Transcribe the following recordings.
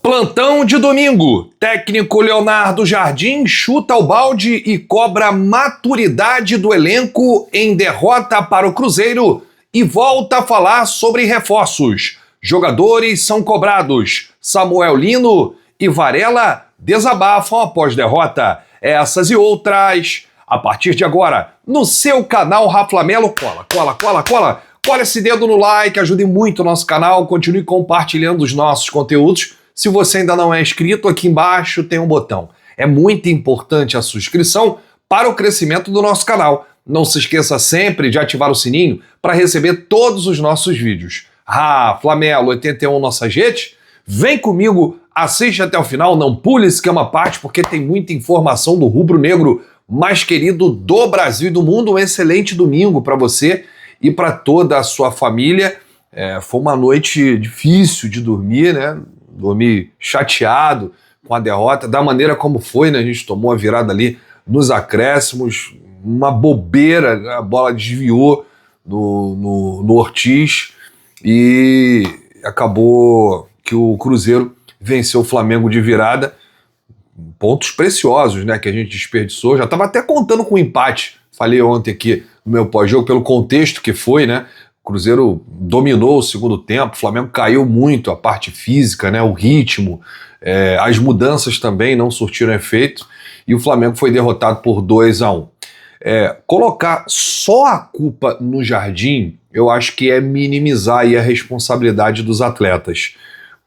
Plantão de domingo. Técnico Leonardo Jardim chuta o balde e cobra maturidade do elenco em derrota para o Cruzeiro e volta a falar sobre reforços. Jogadores são cobrados. Samuel Lino e Varela desabafam após derrota. Essas e outras a partir de agora no seu canal Raflamelo. Cola esse dedo no like, ajude muito o nosso canal, continue compartilhando os nossos conteúdos. Se você ainda não é inscrito, aqui embaixo tem um botão. É muito importante a sua inscrição para o crescimento do nosso canal. Não se esqueça sempre de ativar o sininho para receber todos os nossos vídeos. Flamelo 81 nossas redes. Vem comigo, assiste até o final, não pule esse que é uma parte, porque tem muita informação do rubro-negro mais querido do Brasil e do mundo. Um excelente domingo para você e para toda a sua família. Foi uma noite difícil de dormir, né? Dormi chateado com a derrota, da maneira como foi, né? A gente tomou a virada ali nos acréscimos, uma bobeira, a bola desviou no Ortiz e acabou que o Cruzeiro venceu o Flamengo de virada. Pontos preciosos, né, que a gente desperdiçou. Já estava até contando com o empate. Falei ontem aqui no meu pós-jogo, pelo contexto que foi, né? O Cruzeiro dominou o segundo tempo, o Flamengo caiu muito a parte física, né, o ritmo, as mudanças também não surtiram efeito e o Flamengo foi derrotado por 2-1. Colocar só a culpa no Jardim, eu acho que é minimizar aí a responsabilidade dos atletas.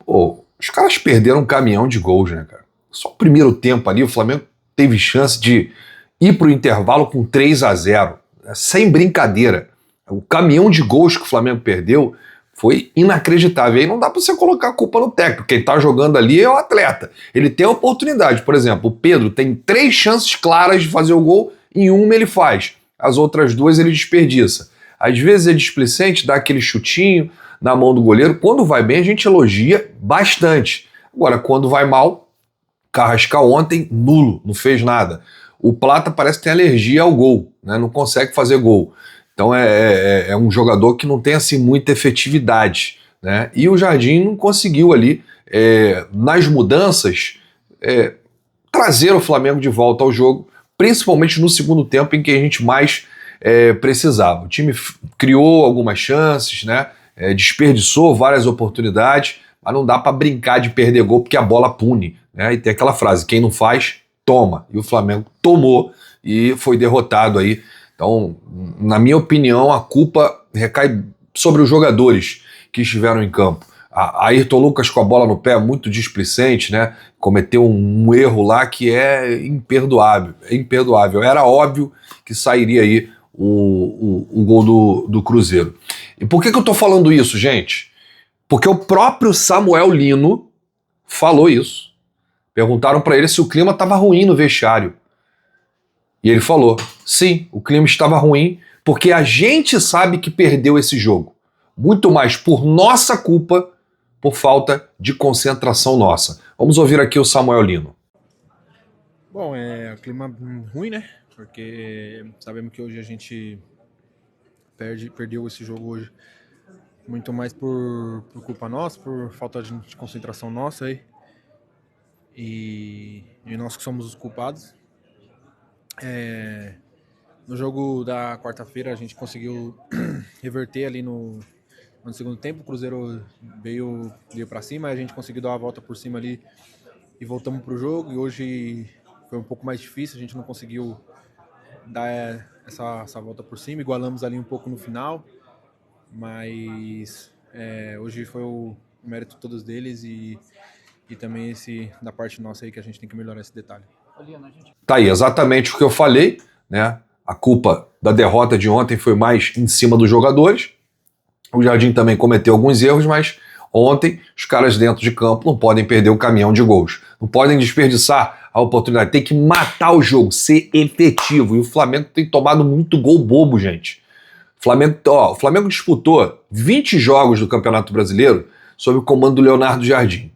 Pô, os caras perderam um caminhão de gols, né, cara? Só o primeiro tempo ali, o Flamengo teve chance de ir para o intervalo com 3-0, sem brincadeira. O caminhão de gols que o Flamengo perdeu foi inacreditável. E aí não dá para você colocar a culpa no técnico. Quem está jogando ali é o atleta. Ele tem a oportunidade. Por exemplo, o Pedro tem 3 chances claras de fazer o gol, em uma ele faz. As outras 2 ele desperdiça. Às vezes é displicente, dá aquele chutinho na mão do goleiro. Quando vai bem, a gente elogia bastante. Agora, quando vai mal, Carrascal ontem, nulo, não fez nada. O Plata parece que tem alergia ao gol, né? Não consegue fazer gol. Então é um jogador que não tem assim muita efetividade, né? E o Jardim não conseguiu ali, nas mudanças, trazer o Flamengo de volta ao jogo, principalmente no segundo tempo em que a gente mais precisava. O time criou algumas chances, né? Desperdiçou várias oportunidades, mas não dá para brincar de perder gol porque a bola pune, né? E tem aquela frase, quem não faz, toma. E o Flamengo tomou e foi derrotado aí. Então, na minha opinião, a culpa recai sobre os jogadores que estiveram em campo. Ayrton Lucas com a bola no pé, muito displicente, né? Cometeu um erro lá que é imperdoável. Era óbvio que sairia aí o gol do Cruzeiro. E por que eu tô falando isso, gente? Porque o próprio Samuel Lino falou isso. Perguntaram para ele se o clima estava ruim no vestiário. E ele falou, sim, o clima estava ruim, porque a gente sabe que perdeu esse jogo. Muito mais por nossa culpa, por falta de concentração nossa. Vamos ouvir aqui o Samuel Lino. Bom, clima ruim, né? Porque sabemos que hoje a gente perdeu esse jogo hoje. Muito mais por culpa nossa, por falta de concentração nossa aí. E nós que somos os culpados. No jogo da quarta-feira a gente conseguiu reverter ali no segundo tempo. O Cruzeiro veio para cima, a gente conseguiu dar uma volta por cima ali e voltamos pro jogo. E hoje foi um pouco mais difícil, a gente não conseguiu dar essa volta por cima, igualamos ali um pouco no final, mas hoje foi o mérito de todos deles e também esse da parte nossa aí que a gente tem que melhorar esse detalhe. Tá aí, exatamente o que eu falei, né? A culpa da derrota de ontem foi mais em cima dos jogadores. O Jardim também cometeu alguns erros, mas ontem os caras dentro de campo não podem perder o caminhão de gols. Não podem desperdiçar a oportunidade. Tem que matar o jogo, ser efetivo. E o Flamengo tem tomado muito gol bobo, gente. O Flamengo disputou 20 jogos do Campeonato Brasileiro sob o comando do Leonardo Jardim.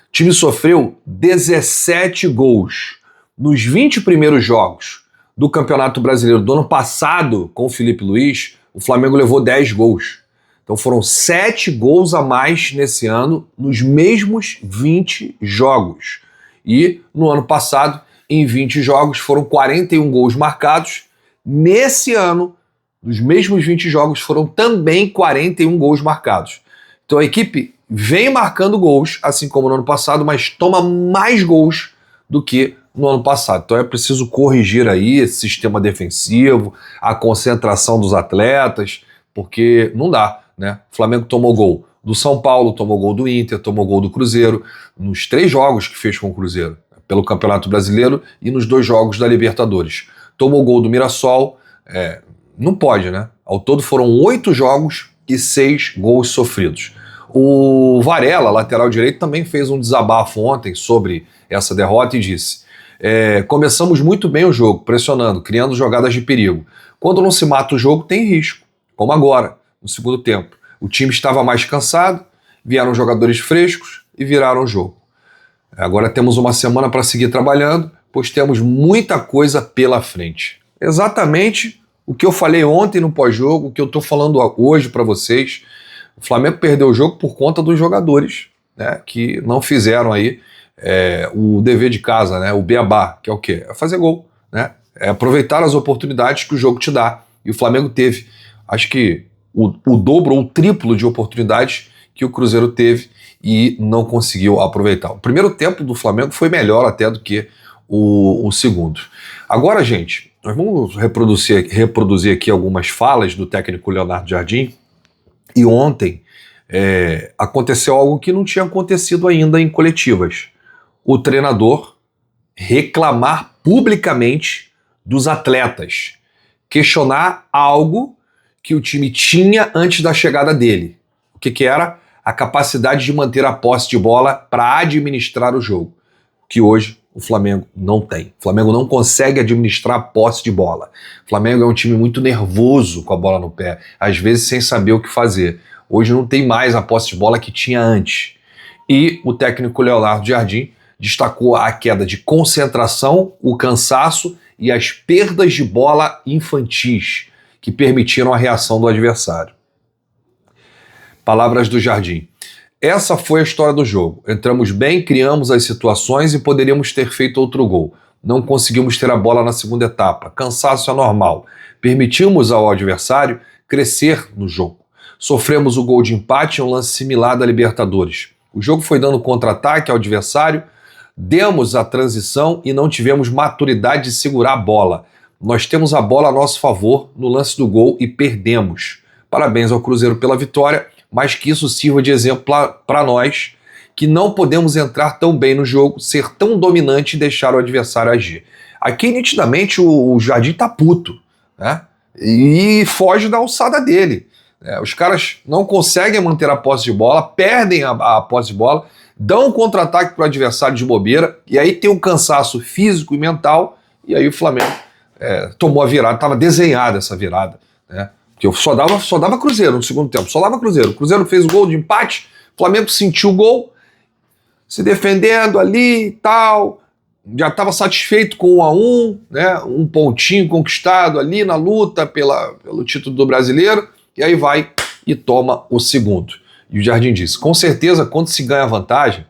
O time sofreu 17 gols. Nos 20 primeiros jogos do Campeonato Brasileiro do ano passado, com o Felipe Luiz, o Flamengo levou 10 gols. Então foram 7 gols a mais nesse ano, nos mesmos 20 jogos. E no ano passado, em 20 jogos, foram 41 gols marcados. Nesse ano, nos mesmos 20 jogos, foram também 41 gols marcados. Então a equipe vem marcando gols, assim como no ano passado, mas toma mais gols do que no ano passado. Então é preciso corrigir aí esse sistema defensivo, a concentração dos atletas, porque não dá, né? O Flamengo tomou gol do São Paulo, tomou gol do Inter, tomou gol do Cruzeiro, nos 3 jogos que fez com o Cruzeiro, pelo Campeonato Brasileiro e nos 2 jogos da Libertadores. Tomou gol do Mirassol, não pode, né? Ao todo foram 8 jogos e 6 gols sofridos. O Varela, lateral direito, também fez um desabafo ontem sobre essa derrota e disse: começamos muito bem o jogo, pressionando, criando jogadas de perigo. Quando não se mata o jogo, tem risco, como agora, no segundo tempo. O time estava mais cansado, vieram jogadores frescos e viraram o jogo. Agora temos uma semana para seguir trabalhando, pois temos muita coisa pela frente. Exatamente o que eu falei ontem no pós-jogo, o que eu estou falando hoje para vocês. O Flamengo perdeu o jogo por conta dos jogadores, né, que não fizeram aí o dever de casa, né, o beabá, que é o quê? É fazer gol, né? É aproveitar as oportunidades que o jogo te dá. E o Flamengo teve, acho que o dobro ou o triplo de oportunidades que o Cruzeiro teve e não conseguiu aproveitar. O primeiro tempo do Flamengo foi melhor até do que o segundo. Agora, gente, nós vamos reproduzir aqui algumas falas do técnico Leonardo Jardim. E ontem aconteceu algo que não tinha acontecido ainda em coletivas. O treinador reclamar publicamente dos atletas, questionar algo que o time tinha antes da chegada dele. O que era? A capacidade de manter a posse de bola para administrar o jogo, que hoje o Flamengo não tem. O Flamengo não consegue administrar a posse de bola. O Flamengo é um time muito nervoso com a bola no pé, às vezes sem saber o que fazer. Hoje não tem mais a posse de bola que tinha antes. E o técnico Leonardo Jardim destacou a queda de concentração, o cansaço e as perdas de bola infantis, que permitiram a reação do adversário. Palavras do Jardim. Essa foi a história do jogo. Entramos bem, criamos as situações e poderíamos ter feito outro gol. Não conseguimos ter a bola na segunda etapa. Cansaço é normal. Permitimos ao adversário crescer no jogo. Sofremos o gol de empate em um lance similar da Libertadores. O jogo foi dando contra-ataque ao adversário, demos a transição e não tivemos maturidade de segurar a bola. Nós temos a bola a nosso favor no lance do gol e perdemos. Parabéns ao Cruzeiro pela vitória, mas que isso sirva de exemplo para nós, que não podemos entrar tão bem no jogo, ser tão dominante e deixar o adversário agir. Aqui, nitidamente, o Jardim tá puto, né? E foge da alçada dele. Os caras não conseguem manter a posse de bola, perdem a posse de bola, dão um contra-ataque para o adversário de bobeira, e aí tem um cansaço físico e mental, e aí o Flamengo tomou a virada, estava desenhada essa virada, né? Porque eu só dava Cruzeiro no segundo tempo, só dava Cruzeiro. O Cruzeiro fez o gol de empate, o Flamengo sentiu o gol, se defendendo ali e tal, já estava satisfeito com 1-1, né? Um pontinho conquistado ali na luta pelo título do Brasileiro, e aí vai e toma o segundo. E o Jardim disse, com certeza, quando se ganha vantagem,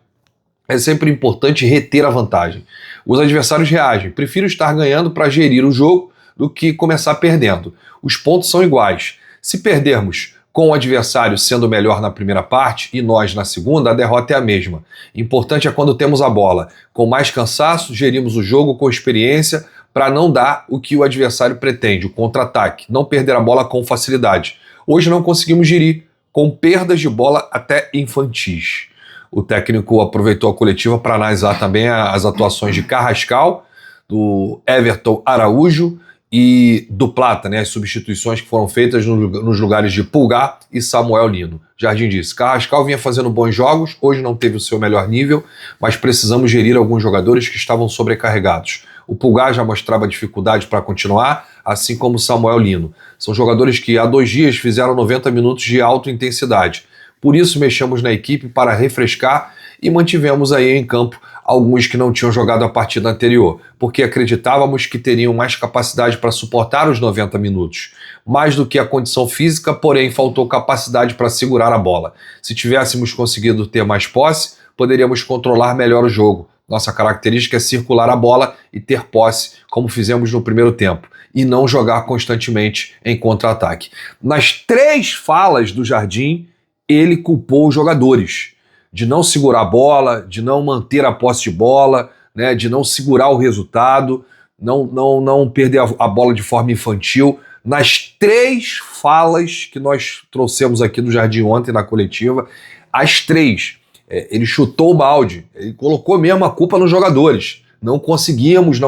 é sempre importante reter a vantagem. Os adversários reagem, prefiro estar ganhando para gerir o jogo do que começar perdendo. Os pontos são iguais. Se perdermos com o adversário sendo melhor na primeira parte e nós na segunda, a derrota é a mesma. Importante é quando temos a bola. Com mais cansaço, gerimos o jogo com experiência para não dar o que o adversário pretende, o contra-ataque, não perder a bola com facilidade. Hoje não conseguimos gerir, com perdas de bola até infantis. O técnico aproveitou a coletiva para analisar também as atuações de Carrascal, do Everton Araújo e do Plata, né, as substituições que foram feitas nos lugares de Pulgar e Samuel Lino. Jardim disse, Carrascal vinha fazendo bons jogos, hoje não teve o seu melhor nível, mas precisamos gerir alguns jogadores que estavam sobrecarregados. O Pulgar já mostrava dificuldade para continuar, assim como o Samuel Lino. São jogadores que há 2 dias fizeram 90 minutos de alta intensidade. Por isso mexemos na equipe para refrescar e mantivemos aí em campo alguns que não tinham jogado a partida anterior, porque acreditávamos que teriam mais capacidade para suportar os 90 minutos. Mais do que a condição física, porém faltou capacidade para segurar a bola. Se tivéssemos conseguido ter mais posse, poderíamos controlar melhor o jogo. Nossa característica é circular a bola e ter posse, como fizemos no primeiro tempo, e não jogar constantemente em contra-ataque. Nas 3 falas do Jardim, ele culpou os jogadores de não segurar a bola, de não manter a posse de bola, né, de não segurar o resultado, não perder a bola de forma infantil. Nas 3 falas que nós trouxemos aqui do Jardim ontem na coletiva, as 3, ele chutou o balde, ele colocou mesmo a culpa nos jogadores. Não conseguimos,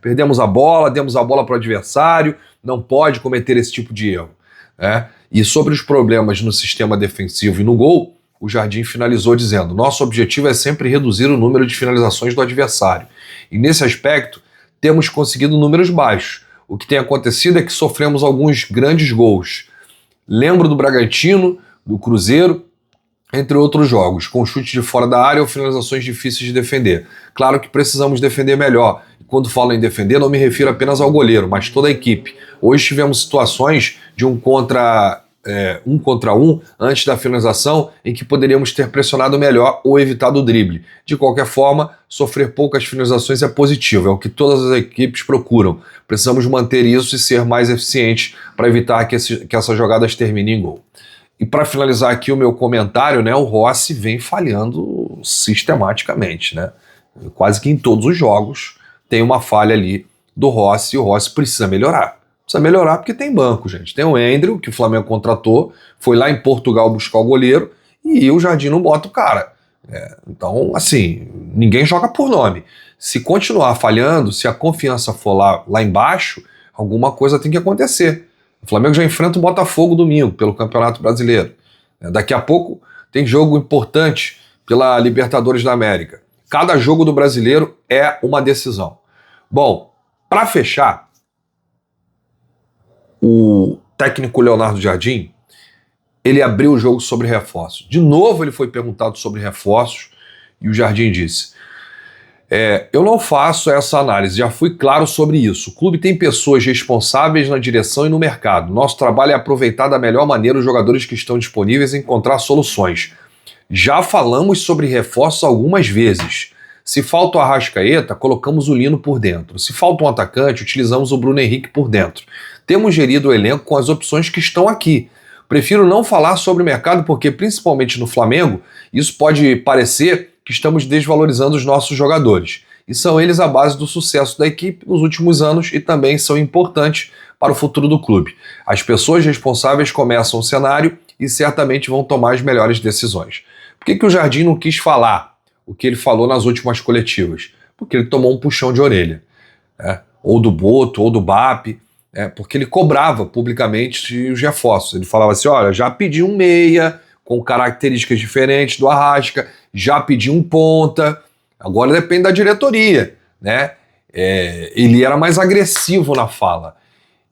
perdemos a bola, demos a bola para o adversário, não pode cometer esse tipo de erro. E sobre os problemas no sistema defensivo e no gol, o Jardim finalizou dizendo: nosso objetivo é sempre reduzir o número de finalizações do adversário. E nesse aspecto, temos conseguido números baixos. O que tem acontecido é que sofremos alguns grandes gols. Lembro do Bragantino, do Cruzeiro, entre outros jogos, com chute de fora da área ou finalizações difíceis de defender. Claro que precisamos defender melhor. E quando falo em defender, não me refiro apenas ao goleiro, mas toda a equipe. Hoje tivemos situações de um contra um antes da finalização, em que poderíamos ter pressionado melhor ou evitado o drible. De qualquer forma, sofrer poucas finalizações é positivo, é o que todas as equipes procuram. Precisamos manter isso e ser mais eficientes para evitar que essas jogadas terminem em gol. E para finalizar aqui o meu comentário, né, o Rossi vem falhando sistematicamente, né? Quase que em todos os jogos tem uma falha ali do Rossi, e o Rossi precisa melhorar. Precisa melhorar porque tem banco, gente. Tem o Endriel, que o Flamengo contratou, foi lá em Portugal buscar o goleiro, e o Jardim não bota o cara. Então, assim, ninguém joga por nome. Se continuar falhando, se a confiança for lá embaixo, alguma coisa tem que acontecer. O Flamengo já enfrenta o Botafogo domingo pelo Campeonato Brasileiro. Daqui a pouco tem jogo importante pela Libertadores da América. Cada jogo do Brasileiro é uma decisão. Bom, para fechar, o técnico Leonardo Jardim, ele abriu o jogo sobre reforços. De novo ele foi perguntado sobre reforços e o Jardim disse: eu não faço essa análise, já fui claro sobre isso. O clube tem pessoas responsáveis na direção e no mercado. Nosso trabalho é aproveitar da melhor maneira os jogadores que estão disponíveis e encontrar soluções. Já falamos sobre reforços algumas vezes. Se falta o Arrascaeta, colocamos o Lino por dentro. Se falta um atacante, utilizamos o Bruno Henrique por dentro. Temos gerido o elenco com as opções que estão aqui. Prefiro não falar sobre o mercado porque, principalmente no Flamengo, isso pode parecer que estamos desvalorizando os nossos jogadores. E são eles a base do sucesso da equipe nos últimos anos e também são importantes para o futuro do clube. As pessoas responsáveis começam o cenário e certamente vão tomar as melhores decisões. Por que o Jardim não quis falar o que ele falou nas últimas coletivas? Porque ele tomou um puxão de orelha. Ou do Boto, ou do BAP, porque ele cobrava publicamente os reforços. Ele falava assim: olha, já pedi um meia com características diferentes do Arrasca, já pedi um ponta, agora depende da diretoria, né? Ele era mais agressivo na fala.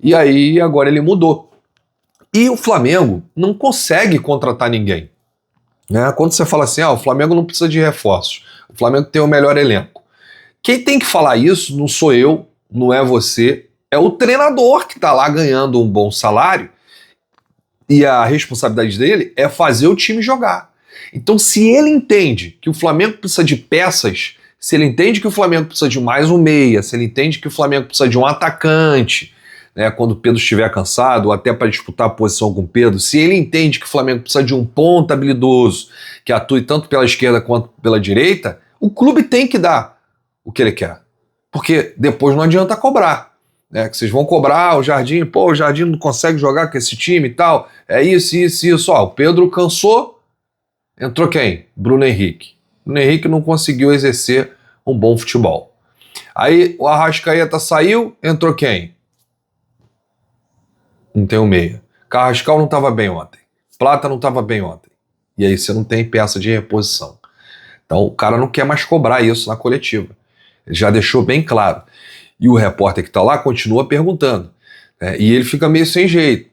E aí agora ele mudou. E o Flamengo não consegue contratar ninguém. Quando você fala assim, o Flamengo não precisa de reforços, o Flamengo tem o melhor elenco. Quem tem que falar isso não sou eu, não é você, é o treinador que está lá ganhando um bom salário e a responsabilidade dele é fazer o time jogar. Então, se ele entende que o Flamengo precisa de peças, se ele entende que o Flamengo precisa de mais um meia, se ele entende que o Flamengo precisa de um atacante, né, quando o Pedro estiver cansado, ou até para disputar a posição com o Pedro, se ele entende que o Flamengo precisa de um ponta habilidoso que atue tanto pela esquerda quanto pela direita, o clube tem que dar o que ele quer. Porque depois não adianta cobrar. Que vocês vão cobrar o Jardim, o Jardim não consegue jogar com esse time e tal, é isso. O Pedro cansou, entrou quem? Bruno Henrique. Bruno Henrique não conseguiu exercer um bom futebol. Aí o Arrascaeta saiu, entrou quem? Não tem um meia. Carrascal não estava bem ontem. Plata não estava bem ontem. E aí você não tem peça de reposição. Então o cara não quer mais cobrar isso na coletiva. Ele já deixou bem claro. E o repórter que está lá continua perguntando. E ele fica meio sem jeito.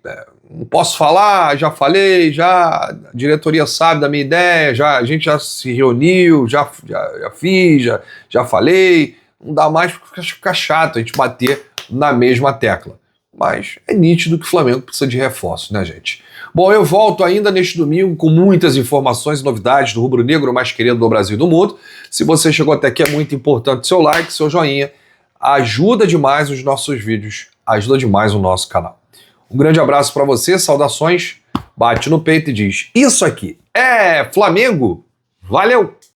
não posso falar, já falei, a diretoria sabe da minha ideia, a gente já se reuniu, já fiz, já falei, não dá mais porque fica chato a gente bater na mesma tecla. Mas é nítido que o Flamengo precisa de reforço, né, gente? Bom, eu volto ainda neste domingo com muitas informações e novidades do rubro-negro mais querido do Brasil e do mundo. Se você chegou até aqui, é muito importante seu like, seu joinha. Ajuda demais os nossos vídeos, ajuda demais o nosso canal. Um grande abraço para você, saudações, bate no peito e diz: isso aqui é Flamengo, valeu!